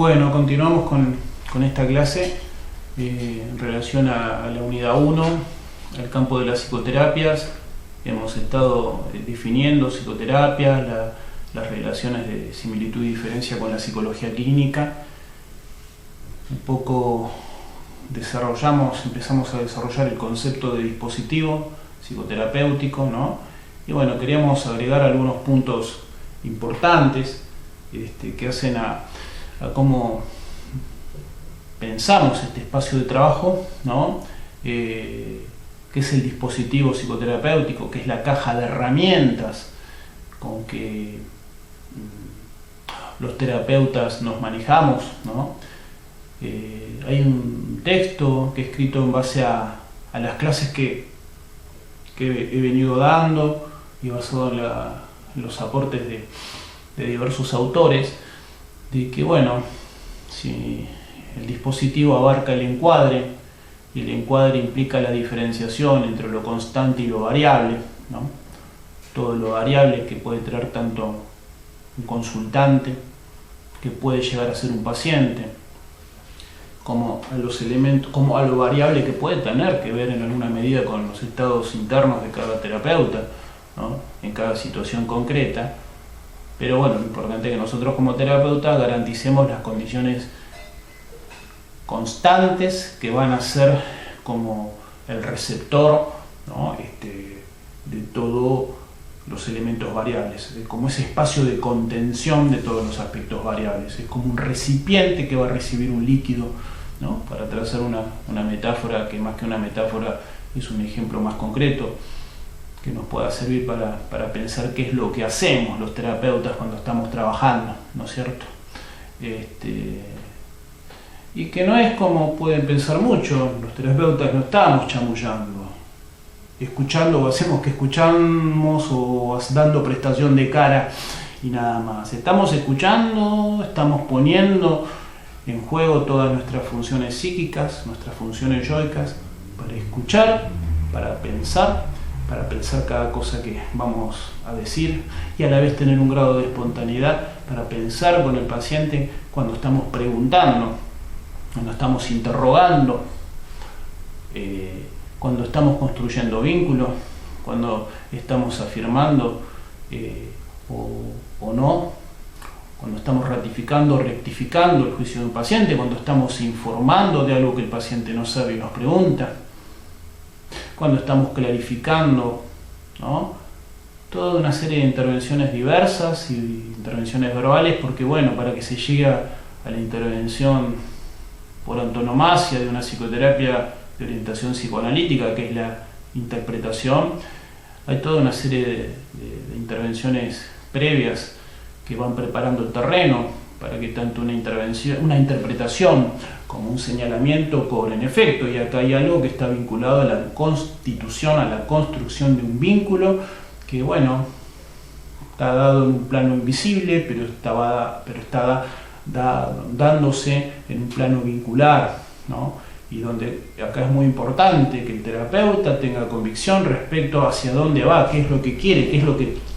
Bueno, continuamos con esta clase en relación a la unidad 1, al campo de las psicoterapias. Hemos estado definiendo psicoterapias, las relaciones de similitud y diferencia con la psicología clínica. Un poco empezamos a desarrollar el concepto de dispositivo psicoterapéutico, ¿no? Y bueno, queríamos agregar algunos puntos importantes que hacen a cómo pensamos este espacio de trabajo, ¿no? ¿Qué es el dispositivo psicoterapéutico? ¿Qué es la caja de herramientas con que los terapeutas nos manejamos, ¿no? Hay un texto que he escrito en base a las clases que he venido dando y basado en los aportes de diversos autores, de que bueno, si el dispositivo abarca el encuadre, y el encuadre implica la diferenciación entre lo constante y lo variable, ¿no? Todo lo variable que puede traer tanto un consultante, que puede llegar a ser un paciente, como a los elementos, como a lo variable que puede tener que ver en alguna medida con los estados internos de cada terapeuta, ¿no? En cada situación concreta. Pero bueno, lo importante es que nosotros como terapeutas garanticemos las condiciones constantes que van a ser como el receptor, ¿no? De todos los elementos variables, como ese espacio de contención de todos los aspectos variables. Es como un recipiente que va a recibir un líquido, ¿no? Para trazar una metáfora que más que una metáfora es un ejemplo más concreto que nos pueda servir para pensar qué es lo que hacemos los terapeutas cuando estamos trabajando, ¿no es cierto? Y que no es como pueden pensar muchos, los terapeutas no estamos chamullando, escuchando, o hacemos que escuchamos o dando prestación de cara y nada más. Estamos escuchando, estamos poniendo en juego todas nuestras funciones psíquicas, nuestras funciones yoicas, para escuchar, para pensar cada cosa que vamos a decir, y a la vez tener un grado de espontaneidad para pensar con el paciente cuando estamos preguntando, cuando estamos interrogando, cuando estamos construyendo vínculos, cuando estamos afirmando o no, cuando estamos ratificando o rectificando el juicio de un paciente, cuando estamos informando de algo que el paciente no sabe y nos pregunta, cuando estamos clarificando, ¿no? Toda una serie de intervenciones diversas y intervenciones verbales, porque bueno, para que se llegue a la intervención por antonomasia de una psicoterapia de orientación psicoanalítica, que es la interpretación, hay toda una serie de intervenciones previas que van preparando el terreno para que tanto una interpretación como un señalamiento cobren efecto. Y acá hay algo que está vinculado a la constitución, a la construcción de un vínculo que bueno, está dado en un plano invisible, pero está dándose en un plano vincular, ¿no? Y donde acá es muy importante que el terapeuta tenga convicción respecto hacia dónde va, qué es lo que quiere, qué es lo que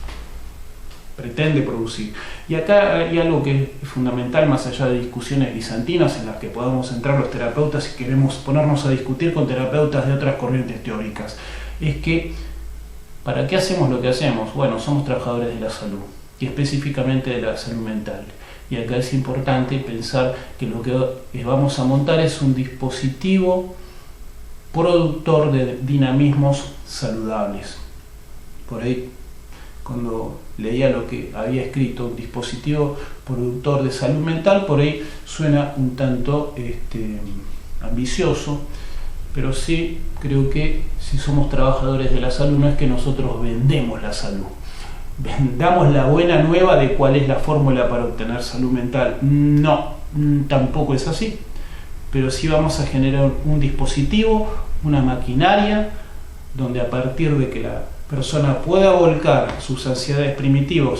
pretende producir. Y acá hay algo que es fundamental, más allá de discusiones bizantinas en las que podamos entrar los terapeutas si queremos ponernos a discutir con terapeutas de otras corrientes teóricas, es que ¿para qué hacemos lo que hacemos? Bueno, somos trabajadores de la salud, y específicamente de la salud mental. Y acá es importante pensar que lo que vamos a montar es un dispositivo productor de dinamismos saludables. Por ahí, cuando leía lo que había escrito, un dispositivo productor de salud mental, por ahí suena un tanto ambicioso, pero sí creo que si somos trabajadores de la salud no es que nosotros vendemos la salud, vendamos la buena nueva de cuál es la fórmula para obtener salud mental. No, tampoco es así, pero sí vamos a generar un dispositivo, una maquinaria, donde a partir de que la persona pueda volcar sus ansiedades primitivas,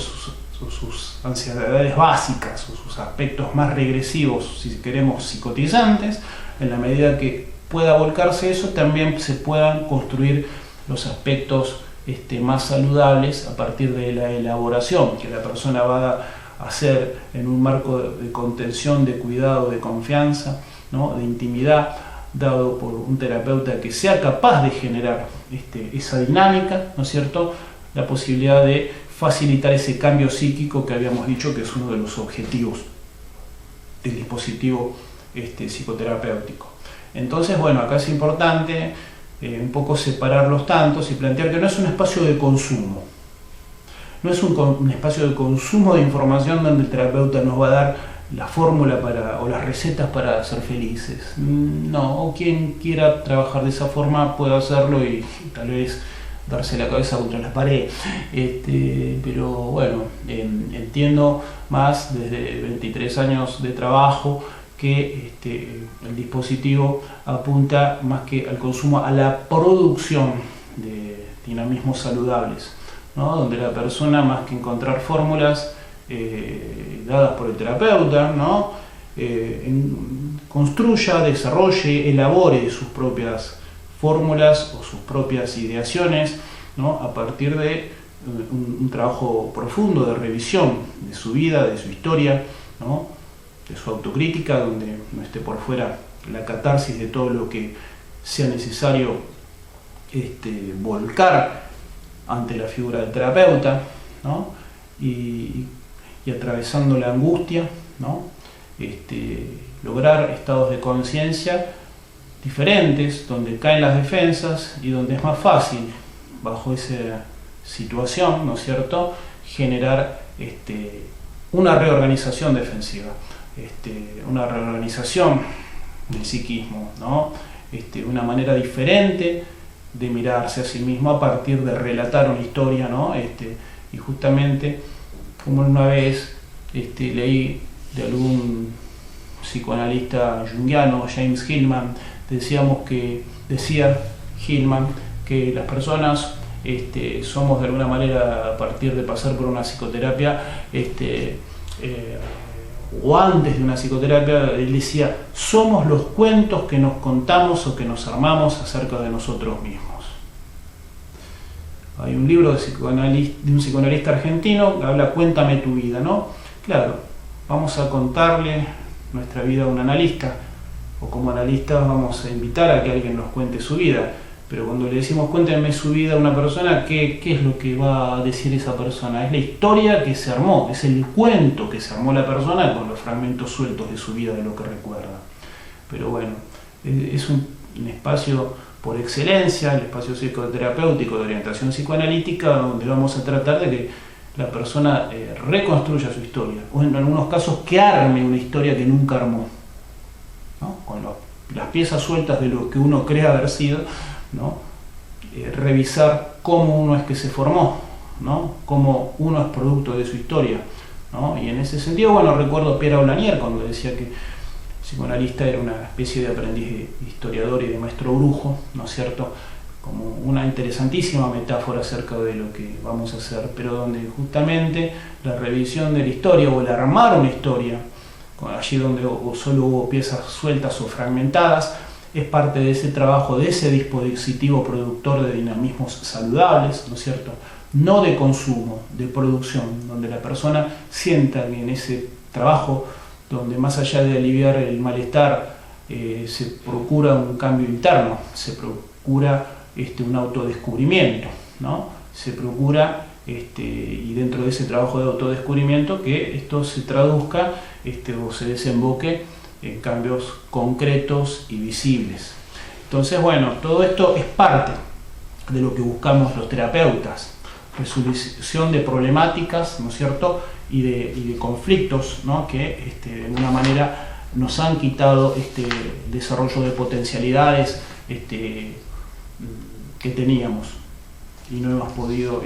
sus ansiedades básicas, o sus aspectos más regresivos, si queremos psicotizantes, en la medida que pueda volcarse eso, también se puedan construir los aspectos más saludables a partir de la elaboración que la persona va hacer en un marco de contención, de cuidado, de confianza, ¿no? De intimidad, dado por un terapeuta que sea capaz de generar esa dinámica, ¿no es cierto? La posibilidad de facilitar ese cambio psíquico que habíamos dicho que es uno de los objetivos del dispositivo psicoterapéutico. Entonces, bueno, acá es importante un poco separar los tantos y plantear que no es un espacio de consumo. No es un espacio de consumo de información donde el terapeuta nos va a dar la fórmula o las recetas para ser felices. No, quien quiera trabajar de esa forma puede hacerlo y tal vez darse la cabeza contra la pared. Pero bueno, entiendo más desde 23 años de trabajo que el dispositivo apunta más que al consumo, a la producción de dinamismos saludables, ¿no? Donde la persona, más que encontrar fórmulas dadas por el terapeuta, ¿no? Construya, desarrolle, elabore sus propias fórmulas o sus propias ideaciones, ¿no? A partir de un trabajo profundo de revisión de su vida, de su historia, ¿no? De su autocrítica, donde no esté por fuera la catarsis de todo lo que sea necesario volcar ante la figura del terapeuta, ¿no? Y atravesando la angustia, ¿no? Lograr estados de conciencia diferentes, donde caen las defensas y donde es más fácil, bajo esa situación, ¿no es cierto?, generar una reorganización defensiva, una reorganización del psiquismo, ¿no? Una manera diferente de mirarse a sí mismo a partir de relatar una historia, ¿no? Y justamente, como una vez leí de algún psicoanalista junguiano, James Hillman, decía Hillman que las personas somos de alguna manera, a partir de pasar por una psicoterapia, o antes de una psicoterapia, él decía, somos los cuentos que nos contamos o que nos armamos acerca de nosotros mismos. Hay un libro de un psicoanalista argentino que habla Cuéntame tu vida, ¿no? Claro, vamos a contarle nuestra vida a un analista, o como analistas vamos a invitar a que alguien nos cuente su vida, pero cuando le decimos cuéntame su vida a una persona, ¿qué es lo que va a decir esa persona? Es la historia que se armó, es el cuento que se armó la persona con los fragmentos sueltos de su vida, de lo que recuerda. Pero bueno, es un espacio por excelencia, el espacio psicoterapéutico de orientación psicoanalítica, donde vamos a tratar de que la persona reconstruya su historia, o en algunos casos que arme una historia que nunca armó, ¿no? Con las piezas sueltas de lo que uno cree haber sido, ¿no? Revisar cómo uno es que se formó, ¿no? Cómo uno es producto de su historia, ¿no? Y en ese sentido, bueno, recuerdo a Pierre Aulanier cuando decía que el psicoanalista era una especie de aprendiz de historiador y de maestro brujo, ¿no es cierto? Como una interesantísima metáfora acerca de lo que vamos a hacer, pero donde justamente la revisión de la historia o el armar una historia, allí donde solo hubo piezas sueltas o fragmentadas, es parte de ese trabajo, de ese dispositivo productor de dinamismos saludables, ¿no es cierto? No de consumo, de producción, donde la persona sienta que en ese trabajo, donde más allá de aliviar el malestar, se procura un cambio interno, se procura un autodescubrimiento, ¿no? Se procura, y dentro de ese trabajo de autodescubrimiento, que esto se traduzca o se desemboque en cambios concretos y visibles. Entonces, bueno, todo esto es parte de lo que buscamos los terapeutas, resolución de problemáticas, ¿no es cierto?, y de conflictos, ¿no?, que de alguna manera nos han quitado desarrollo de potencialidades que teníamos y no hemos podido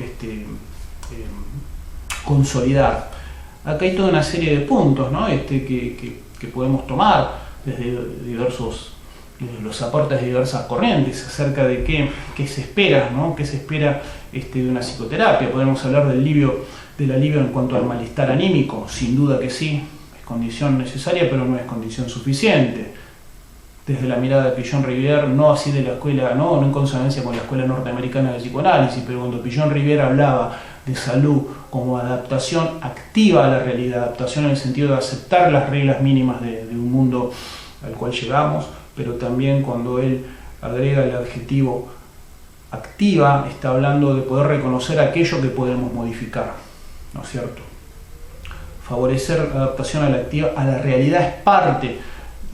consolidar. Acá hay toda una serie de puntos, ¿no?, que podemos tomar desde los aportes de diversas corrientes acerca de qué se espera, ¿no?, qué se espera de una psicoterapia. Podemos hablar del alivio en cuanto al malestar anímico, sin duda que sí, es condición necesaria, pero no es condición suficiente. Desde la mirada de Pillon-Rivière, no así de la escuela, no en consonancia con la escuela norteamericana de psicoanálisis, pero cuando Pillon-Rivière hablaba de salud como adaptación activa a la realidad, adaptación en el sentido de aceptar las reglas mínimas de un mundo al cual llegamos, pero también cuando él agrega el adjetivo activa, está hablando de poder reconocer aquello que podemos modificar, ¿no es cierto? Favorecer la adaptación a la realidad es parte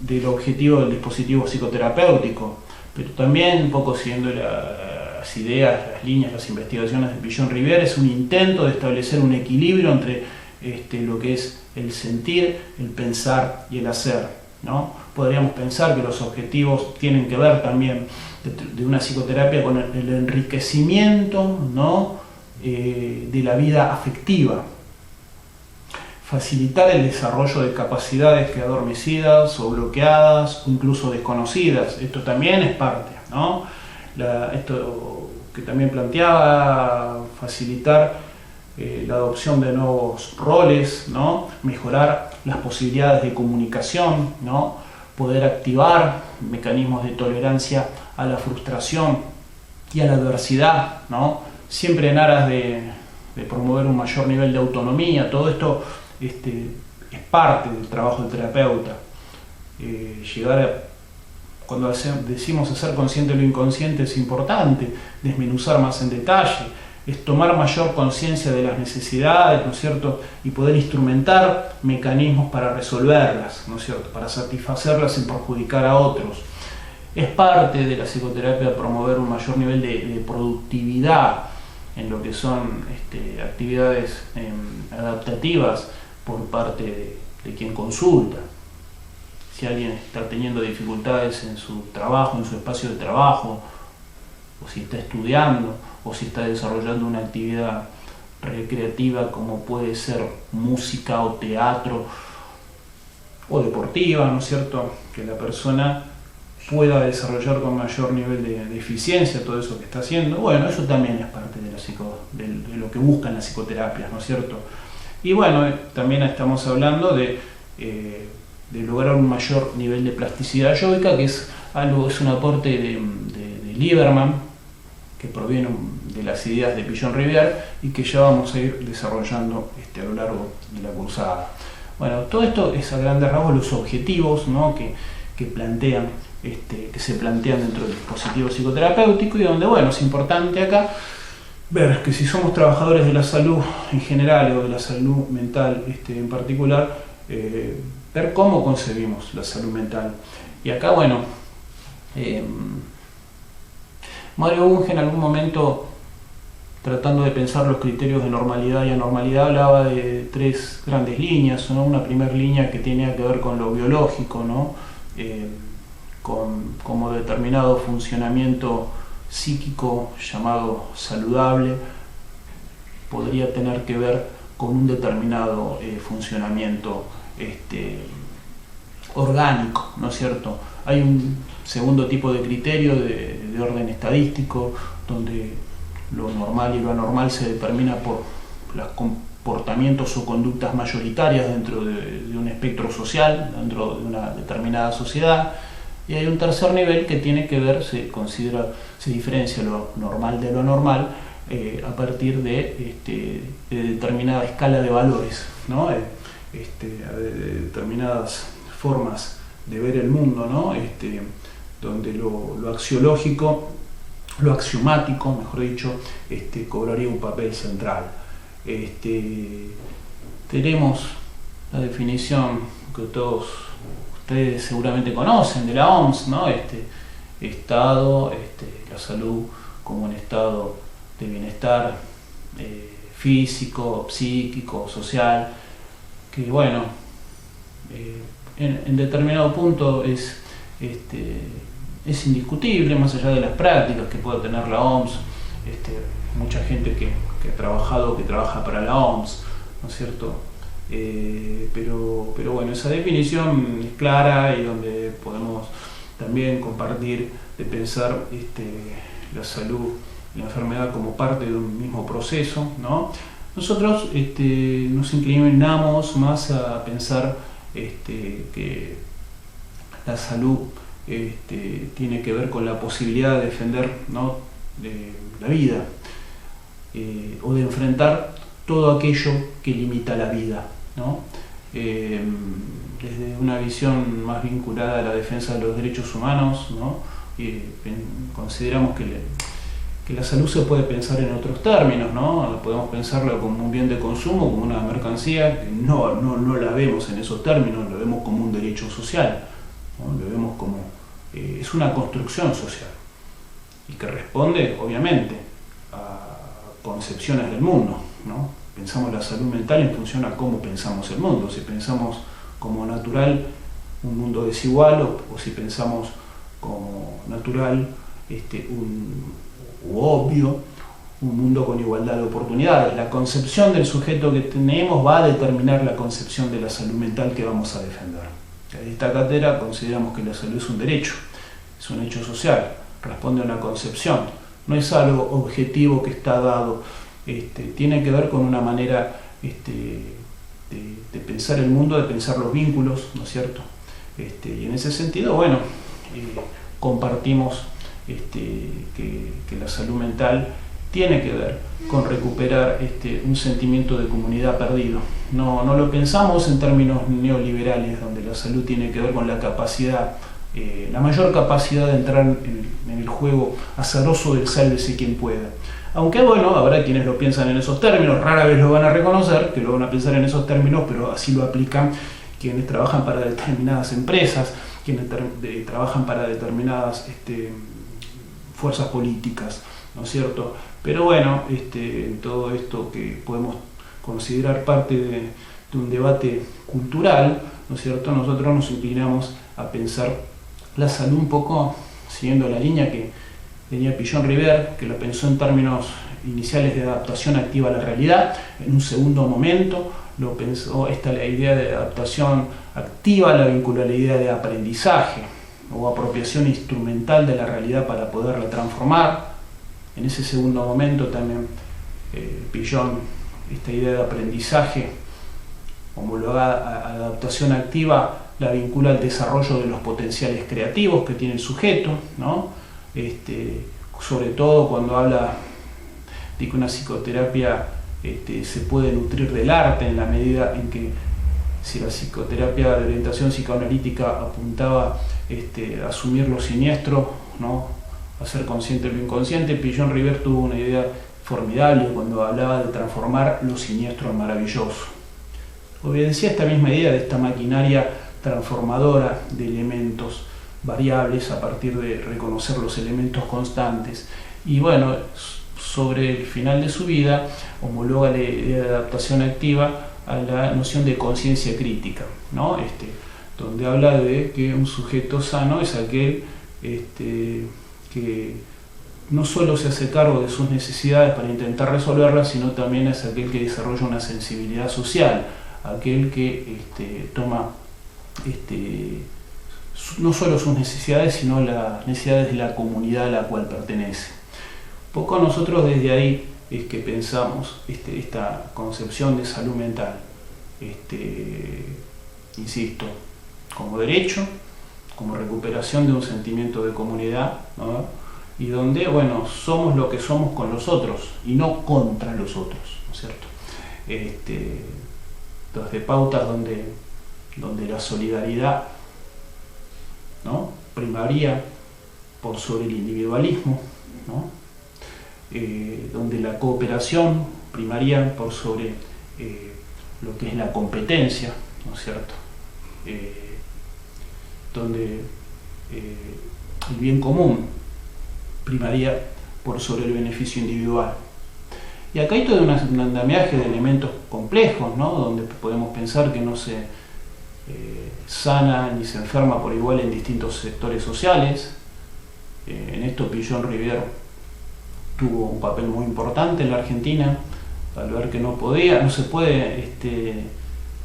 del objetivo del dispositivo psicoterapéutico, pero también, un poco siguiendo las ideas, las líneas, las investigaciones de Pichon-Rivière, es un intento de establecer un equilibrio entre lo que es el sentir, el pensar y el hacer, ¿no? Podríamos pensar que los objetivos tienen que ver también de una psicoterapia con el enriquecimiento, ¿no? De la vida afectiva, facilitar el desarrollo de capacidades que adormecidas o bloqueadas o incluso desconocidas. Esto también es parte, ¿no? Esto que también planteaba, facilitar la adopción de nuevos roles, ¿no? Mejorar las posibilidades de comunicación, ¿no? Poder activar mecanismos de tolerancia a la frustración y a la adversidad, ¿no? Siempre en aras de promover un mayor nivel de autonomía. Todo esto es parte del trabajo del terapeuta. Cuando decimos hacer consciente lo inconsciente, es importante desmenuzar más en detalle, es tomar mayor conciencia de las necesidades, ¿no es cierto? Y poder instrumentar mecanismos para resolverlas, ¿no es cierto? Para satisfacerlas sin perjudicar a otros. Es parte de la psicoterapia promover un mayor nivel de productividad en lo que son actividades adaptativas por parte de quien consulta. Si alguien está teniendo dificultades en su trabajo, en su espacio de trabajo, o si está estudiando, o si está desarrollando una actividad recreativa como puede ser música o teatro o deportiva, ¿no es cierto? Que la persona pueda desarrollar con mayor nivel de eficiencia todo eso que está haciendo. Bueno, eso también es parte de lo que buscan las psicoterapias, ¿no es cierto? Y bueno, también estamos hablando de lograr un mayor nivel de plasticidad yógica, que es un aporte de Lieberman, que proviene de las ideas de Pichon-Rivière y que ya vamos a ir desarrollando a lo largo de la cursada. Bueno, todo esto es a grandes rasgos los objetivos, ¿no? que se plantean dentro del dispositivo psicoterapéutico, y donde, bueno, es importante acá ver que si somos trabajadores de la salud en general o de la salud mental en particular, ver cómo concebimos la salud mental. Y acá, bueno, Mario Bunge en algún momento, tratando de pensar los criterios de normalidad y anormalidad, hablaba de tres grandes líneas, ¿no? Una primera línea que tenía que ver con lo biológico, ¿no? Como determinado funcionamiento psíquico llamado saludable podría tener que ver con un determinado funcionamiento orgánico, ¿no es cierto? Hay un segundo tipo de criterio de orden estadístico, donde lo normal y lo anormal se determina por los comportamientos o conductas mayoritarias dentro de un espectro social, dentro de una determinada sociedad. Y hay un tercer nivel que tiene que ver, se diferencia lo normal de lo anormal a partir de determinada escala de valores, ¿no? De determinadas formas de ver el mundo, ¿no? Donde lo axiológico, lo axiomático, mejor dicho, cobraría un papel central. Tenemos la definición que todos ustedes seguramente conocen de la OMS, ¿no? Estado, la salud como un estado de bienestar físico, psíquico, social, que bueno, en determinado punto es indiscutible, más allá de las prácticas que pueda tener la OMS. Mucha gente que ha trabajado, que trabaja para la OMS, ¿no es cierto? Pero bueno, esa definición es clara, y donde podemos también compartir de pensar la salud y la enfermedad como parte de un mismo proceso, ¿no? Nosotros nos inclinamos más a pensar que la salud tiene que ver con la posibilidad de defender, ¿no?, de la vida. o de enfrentar todo aquello que limita la vida, ¿no? Desde una visión más vinculada a la defensa de los derechos humanos, ¿no? Consideramos que la salud se puede pensar en otros términos, ¿no? Podemos pensarla como un bien de consumo, como una mercancía, que no la vemos en esos términos, lo vemos como un derecho social, ¿no? Lo vemos como es una construcción social y que responde, obviamente, a concepciones del mundo, ¿no? Pensamos la salud mental en función a cómo pensamos el mundo, si pensamos como natural un mundo desigual o si pensamos como natural u obvio un mundo con igualdad de oportunidades. La concepción del sujeto que tenemos va a determinar la concepción de la salud mental que vamos a defender. En esta cátedra consideramos que la salud es un derecho, es un hecho social, responde a una concepción, no es algo objetivo que está dado, tiene que ver con una manera de pensar el mundo, de pensar los vínculos, ¿no es cierto? Y en ese sentido, bueno, compartimos que la salud mental tiene que ver con recuperar un sentimiento de comunidad perdido. No lo pensamos en términos neoliberales, donde la salud tiene que ver con la capacidad, la mayor capacidad de entrar en el juego azaroso del sálvese quien pueda. Aunque bueno, habrá quienes lo piensan en esos términos, rara vez lo van a reconocer, que lo van a pensar en esos términos, pero así lo aplican quienes trabajan para determinadas empresas, quienes trabajan para determinadas fuerzas políticas, ¿no es cierto? Pero bueno, todo esto que podemos considerar parte de un debate cultural, ¿no es cierto? Nosotros nos inclinamos a pensar la salud un poco siguiendo la línea que tenía Pillon-Rivière, que lo pensó en términos iniciales de adaptación activa a la realidad. En un segundo momento lo pensó la idea de adaptación activa, la vincula a la idea de aprendizaje o apropiación instrumental de la realidad para poderla transformar. En ese segundo momento también Pillon, esta idea de aprendizaje homologada a adaptación activa, la vincula al desarrollo de los potenciales creativos que tiene el sujeto, ¿no? Sobre todo cuando habla de que una psicoterapia se puede nutrir del arte, en la medida en que si la psicoterapia de orientación psicoanalítica apuntaba a asumir lo siniestro, ¿no? A ser consciente de lo inconsciente, Pillon-Rivière tuvo una idea formidable cuando hablaba de transformar lo siniestro en maravilloso. Obedecía esta misma idea de esta maquinaria transformadora de elementos variables a partir de reconocer los elementos constantes. Y bueno, sobre el final de su vida homologa la idea de adaptación activa a la noción de conciencia crítica, ¿no? Donde habla de que un sujeto sano es aquel que no solo se hace cargo de sus necesidades para intentar resolverlas, sino también es aquel que desarrolla una sensibilidad social, aquel que toma no solo sus necesidades, sino las necesidades de la comunidad a la cual pertenece. Poco nosotros desde ahí es que pensamos esta concepción de salud mental, insisto, como derecho, como recuperación de un sentimiento de comunidad, ¿no? Y donde, bueno, somos lo que somos con los otros y no contra los otros, ¿no es cierto? Desde pautas donde la solidaridad, ¿no? primaría por sobre el individualismo, ¿no? Donde la cooperación primaría por sobre lo que es la competencia, ¿no es cierto? Donde el bien común primaría por sobre el beneficio individual. Y acá hay todo un andamiaje de elementos complejos, ¿no? Donde podemos pensar que no se sana ni se enferma por igual en distintos sectores sociales. En esto Pillon-Rivière tuvo un papel muy importante en la Argentina, al ver que no se puede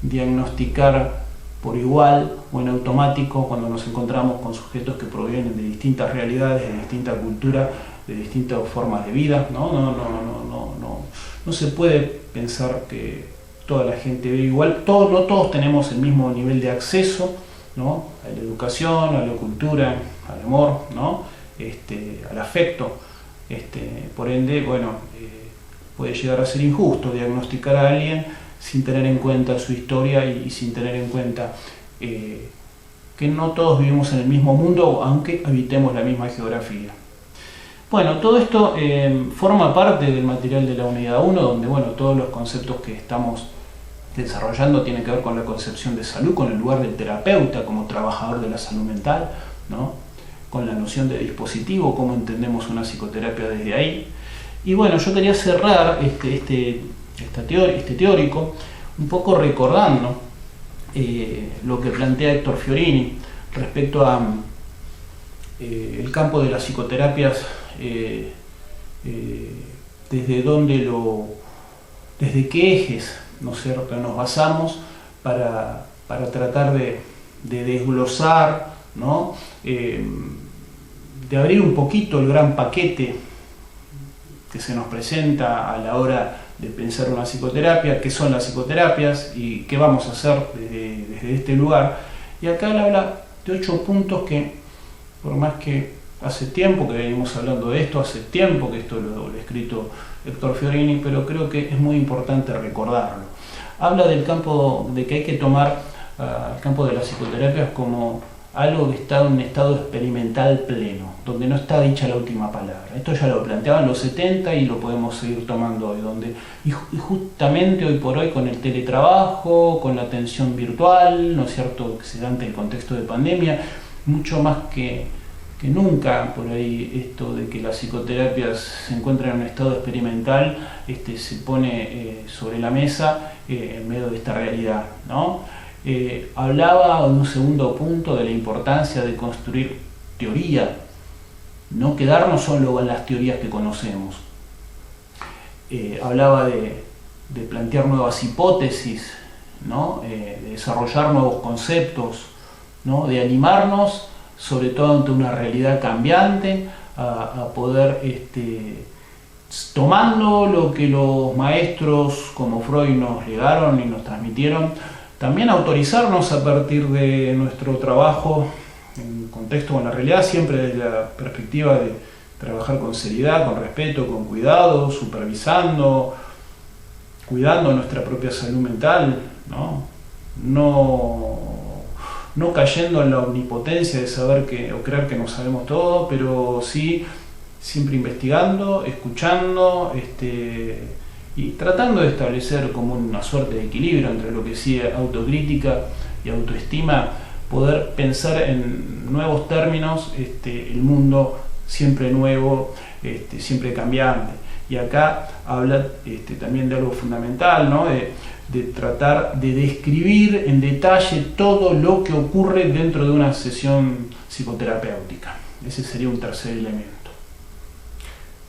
diagnosticar por igual o en automático cuando nos encontramos con sujetos que provienen de distintas realidades, de distinta cultura, de distintas formas de vida. No se puede pensar que toda la gente vive igual. No todos tenemos el mismo nivel de acceso, ¿no? A la educación, a la cultura, al amor, ¿no? Al afecto. Por ende, bueno, puede llegar a ser injusto diagnosticar a alguien sin tener en cuenta su historia y sin tener en cuenta que no todos vivimos en el mismo mundo, aunque habitemos la misma geografía. Bueno, todo esto forma parte del material de la unidad 1, donde bueno, todos los conceptos que estamos desarrollando tienen que ver con la concepción de salud, con el lugar del terapeuta como trabajador de la salud mental, ¿no? Con la noción de dispositivo, cómo entendemos una psicoterapia desde ahí. Y bueno, yo quería cerrar este teórico un poco recordando lo que plantea Héctor Fiorini respecto a el campo de las psicoterapias, desde qué ejes, ¿no es cierto?, nos basamos para tratar de desglosar, ¿no?, de abrir un poquito el gran paquete que se nos presenta a la hora de pensar una psicoterapia, qué son las psicoterapias y qué vamos a hacer desde este lugar. Y acá él habla de 8 puntos que, por más que hace tiempo que venimos hablando de esto, hace tiempo que esto lo ha escrito Héctor Fiorini, pero creo que es muy importante recordarlo. Habla del campo, de que hay que tomar el campo de las psicoterapias como algo que está en un estado experimental pleno, donde no está dicha la última palabra. Esto ya lo planteaban en los 70 y lo podemos seguir tomando hoy, y justamente hoy por hoy con el teletrabajo, con la atención virtual, ¿no es cierto?, que se da ante el contexto de pandemia, mucho más que nunca por ahí esto de que las psicoterapias se encuentran en un estado experimental se pone sobre la mesa en medio de esta realidad, ¿no? Hablaba en un segundo punto de la importancia de construir teoría, no quedarnos solo en las teorías que conocemos. Hablaba de plantear nuevas hipótesis, ¿no?, de desarrollar nuevos conceptos, ¿no?, de animarnos, sobre todo ante una realidad cambiante, a poder, tomando lo que los maestros como Freud nos legaron y nos transmitieron, también autorizarnos a partir de nuestro trabajo en contexto con la realidad, siempre desde la perspectiva de trabajar con seriedad, con respeto, con cuidado, supervisando, cuidando nuestra propia salud mental, no cayendo en la omnipotencia de saber o creer que no sabemos todo, pero sí siempre investigando, escuchando, y tratando de establecer como una suerte de equilibrio entre lo que sí es autocrítica y autoestima, poder pensar en nuevos términos, el mundo siempre nuevo, siempre cambiante. Y acá habla también de algo fundamental, ¿no?, de tratar de describir en detalle todo lo que ocurre dentro de una sesión psicoterapéutica. Ese sería un tercer elemento.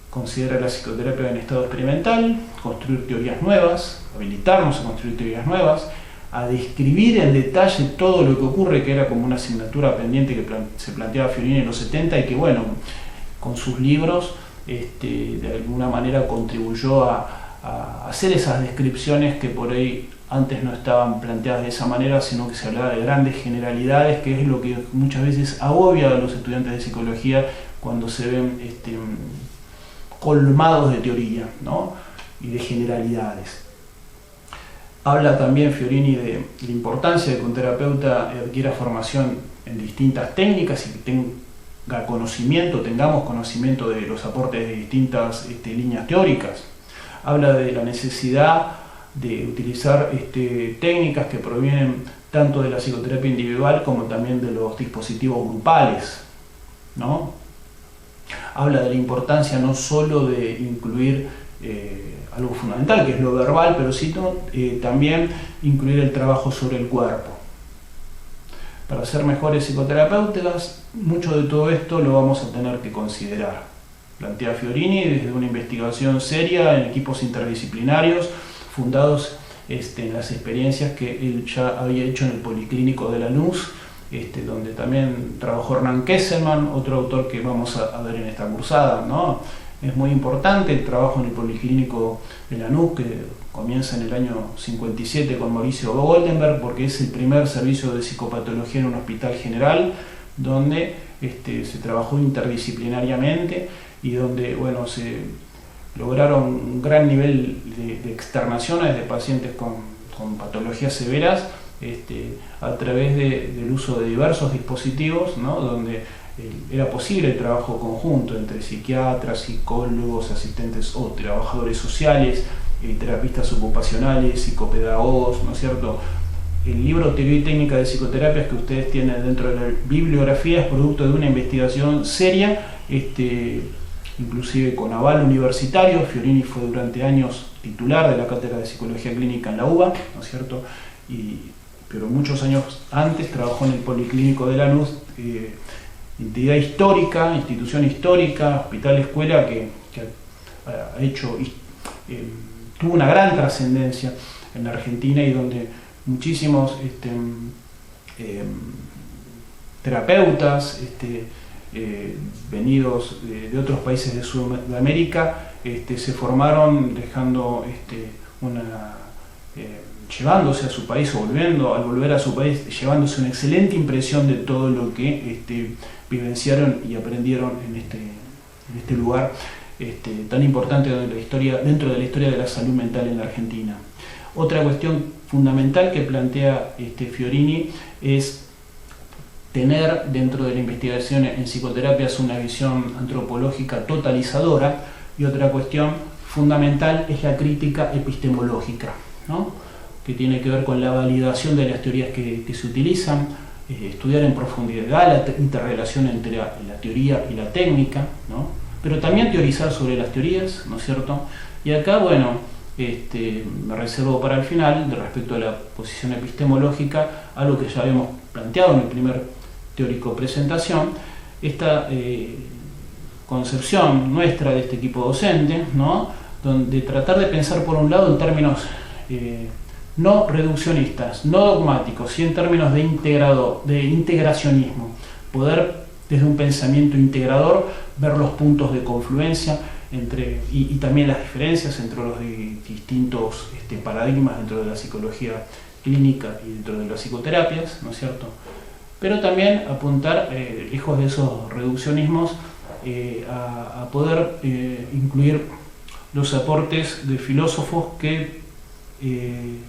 Considerar la psicoterapia en estado experimental, construir teorías nuevas, habilitarnos a construir teorías nuevas, a describir en detalle todo lo que ocurre, que era como una asignatura pendiente que se planteaba Fiorini en los 70 y que, bueno, con sus libros de alguna manera contribuyó a hacer esas descripciones que por ahí antes no estaban planteadas de esa manera, sino que se hablaba de grandes generalidades, que es lo que muchas veces agobia a los estudiantes de psicología cuando se ven colmados de teoría, ¿no?, y de generalidades. Habla también Fiorini de la importancia de que un terapeuta adquiera formación en distintas técnicas y que tengamos conocimiento de los aportes de distintas líneas teóricas. Habla de la necesidad de utilizar técnicas que provienen tanto de la psicoterapia individual como también de los dispositivos grupales, ¿no? Habla de la importancia no solo de incluir algo fundamental, que es lo verbal, pero sino también incluir el trabajo sobre el cuerpo. Para ser mejores psicoterapeutas, mucho de todo esto lo vamos a tener que considerar. Plantea Fiorini desde una investigación seria en equipos interdisciplinarios fundados en las experiencias que él ya había hecho en el Policlínico de Lanús, donde también trabajó Hernán Kesselman, otro autor que vamos a ver en esta cursada, ¿no? Es muy importante el trabajo en el Policlínico de Lanús, que comienza en el año 57 con Mauricio Goldenberg, porque es el primer servicio de psicopatología en un hospital general, donde se trabajó interdisciplinariamente y donde, bueno, se lograron un gran nivel de externaciones de pacientes con patologías severas a través del uso de diversos dispositivos, ¿no? Donde era posible el trabajo conjunto entre psiquiatras, psicólogos, asistentes o trabajadores sociales, terapistas ocupacionales, psicopedagogos, ¿no es cierto? El libro Teoría y Técnica de Psicoterapias que ustedes tienen dentro de la bibliografía es producto de una investigación seria, inclusive con aval universitario. Fiorini fue durante años titular de la Cátedra de Psicología Clínica en la UBA, ¿no es cierto? Pero muchos años antes trabajó en el Policlínico de Lanús, entidad histórica, institución histórica, hospital escuela que ha hecho, tuvo una gran trascendencia en la Argentina y donde muchísimos terapeutas venidos de otros países de Sudamérica se formaron dejando llevándose a su país o al volver a su país, llevándose una excelente impresión de todo lo que vivenciaron y aprendieron en este lugar tan importante dentro de la historia de la salud mental en la Argentina. Otra cuestión fundamental que plantea Fiorini es tener dentro de la investigación en psicoterapias una visión antropológica totalizadora, y otra cuestión fundamental es la crítica epistemológica, ¿no? Que tiene que ver con la validación de las teorías que se utilizan, estudiar en profundidad la interrelación entre la teoría y la técnica, ¿no? Pero también teorizar sobre las teorías, ¿no es cierto? Y acá, bueno, me reservo para el final, respecto a la posición epistemológica, algo que ya habíamos planteado en el primer teórico presentación, esta concepción nuestra de este equipo docente, ¿no? Donde tratar de pensar por un lado en términos no reduccionistas, no dogmáticos, y en términos de integracionismo, poder desde un pensamiento integrador ver los puntos de confluencia y también las diferencias entre los distintos paradigmas dentro de la psicología clínica y dentro de las psicoterapias, ¿no es cierto? Pero también apuntar, lejos de esos reduccionismos, a poder incluir los aportes de filósofos que,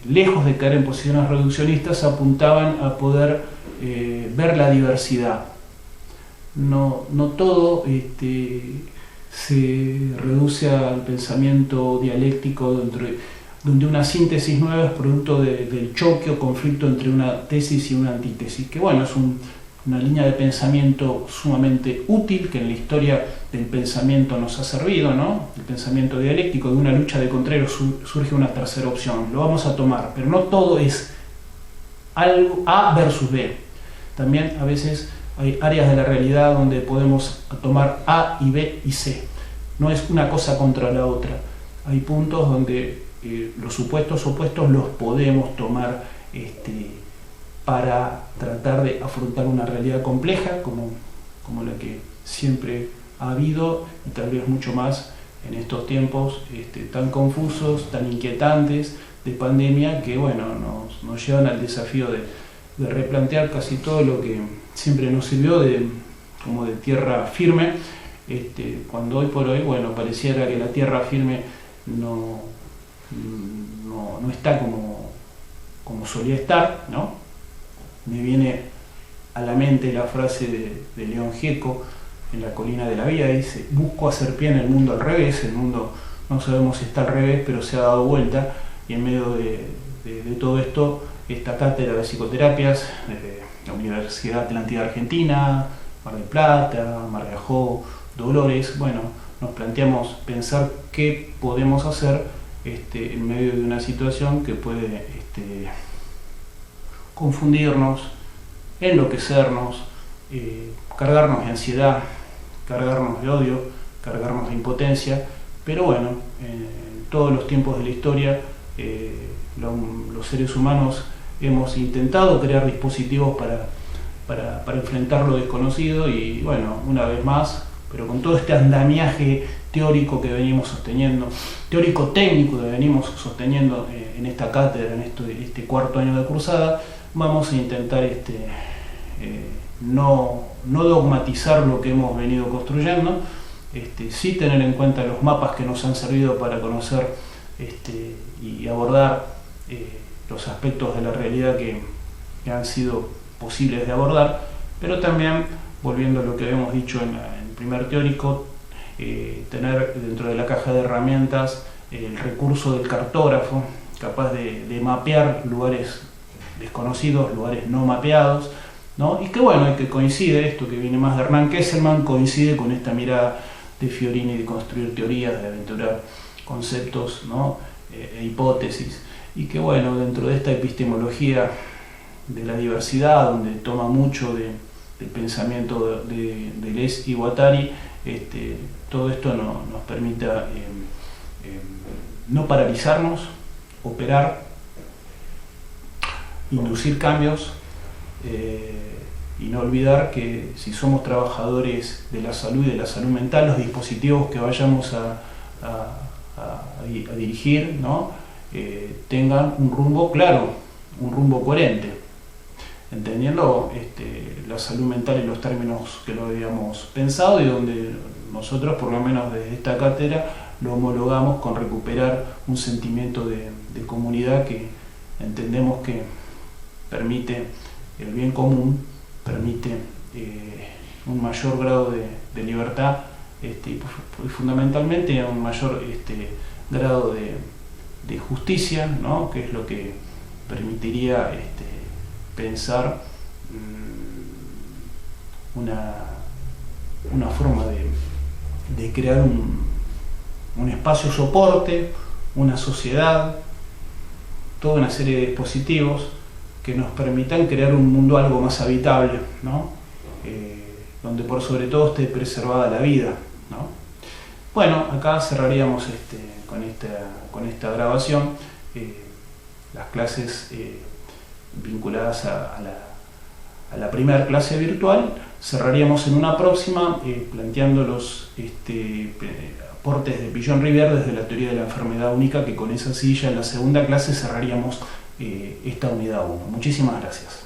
lejos de caer en posiciones reduccionistas, apuntaban a poder ver la diversidad. No todo se reduce al pensamiento dialéctico donde una síntesis nueva es producto del choque o conflicto entre una tesis y una antítesis, que bueno, es una línea de pensamiento sumamente útil que en la historia del pensamiento nos ha servido, ¿no? El pensamiento dialéctico, de una lucha de contrarios surge una tercera opción, lo vamos a tomar, pero no todo es algo A versus B. También a veces hay áreas de la realidad donde podemos tomar A y B y C. No es una cosa contra la otra. Hay puntos donde los supuestos opuestos los podemos tomar para tratar de afrontar una realidad compleja como la que siempre ha habido, y tal vez mucho más en estos tiempos tan confusos, tan inquietantes de pandemia, que bueno, nos llevan al desafío de replantear casi todo lo que siempre nos sirvió como de tierra firme, cuando hoy por hoy, bueno, pareciera que la tierra firme no está como solía estar, ¿no? Me viene a la mente la frase de León Gieco en La colina de la vida, dice: busco hacer pie en el mundo al revés, el mundo no sabemos si está al revés, pero se ha dado vuelta, y en medio de todo esto, esta cátedra de psicoterapias de la Universidad Atlántida Argentina, Mar del Plata, Mar de Ajó, Dolores, bueno, nos planteamos pensar qué podemos hacer en medio de una situación que puede confundirnos, enloquecernos, cargarnos de ansiedad, cargarnos de odio, cargarnos de impotencia, pero bueno, en todos los tiempos de la historia los seres humanos hemos intentado crear dispositivos para enfrentar lo desconocido, y bueno, una vez más, pero con todo este andamiaje teórico que venimos sosteniendo, teórico-técnico que venimos sosteniendo en esta cátedra, en este cuarto año de cursada, vamos a intentar no dogmatizar lo que hemos venido construyendo, sí tener en cuenta los mapas que nos han servido para conocer y abordar los aspectos de la realidad que han sido posibles de abordar, pero también, volviendo a lo que habíamos dicho en el primer teórico, tener dentro de la caja de herramientas el recurso del cartógrafo, capaz de mapear lugares desconocidos, lugares no mapeados, ¿no? Y que bueno, y que coincide esto que viene más de Hernán Kesselman, coincide con esta mirada de Fiorini de construir teorías, de aventurar conceptos, ¿no? E hipótesis, y que bueno, dentro de esta epistemología de la diversidad, donde toma mucho del pensamiento de Deleuze y Guattari, todo esto nos permita no paralizarnos, operar, inducir cambios, y no olvidar que si somos trabajadores de la salud y de la salud mental, los dispositivos que vayamos a dirigir, ¿no? Tengan un rumbo claro, un rumbo coherente, entendiendo la salud mental en los términos que lo habíamos pensado y donde nosotros, por lo menos desde esta cátedra, lo homologamos con recuperar un sentimiento de comunidad que entendemos que permite el bien común, permite un mayor grado de libertad y fundamentalmente un mayor grado de justicia, ¿no? Que es lo que permitiría pensar una forma de crear un espacio soporte, una sociedad, toda una serie de dispositivos que nos permitan crear un mundo algo más habitable, ¿no? Donde por sobre todo esté preservada la vida, ¿no? Bueno, acá cerraríamos con esta grabación las clases vinculadas a la primera clase virtual. Cerraríamos en una próxima planteando los aportes de Pillon Rivière desde la teoría de la enfermedad única, que con esa silla en la segunda clase cerraríamos esta unidad 1. Muchísimas gracias.